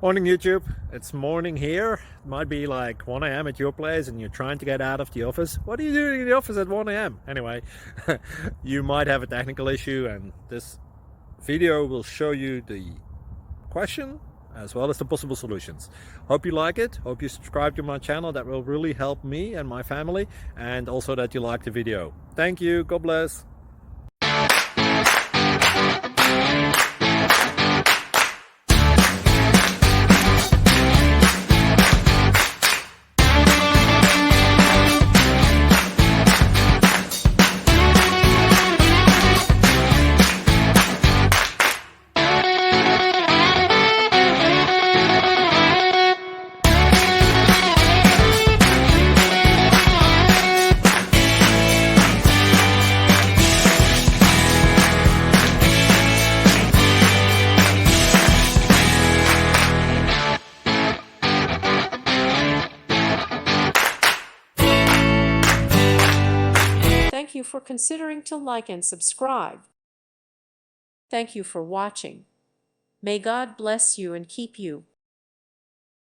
Morning YouTube, it's morning here. It might be like 1 a.m. at your place and you're trying to get out of the office. What are you doing in the office at 1 a.m.? Anyway, you might have a technical issue and this video will show you the question as well as the possible solutions. Hope you like it, hope you subscribe to my channel. That will really help me and my family, and also that you like the video. Thank you, God bless. Thank you for considering to like and subscribe. Thank you for watching. May God bless you and keep you.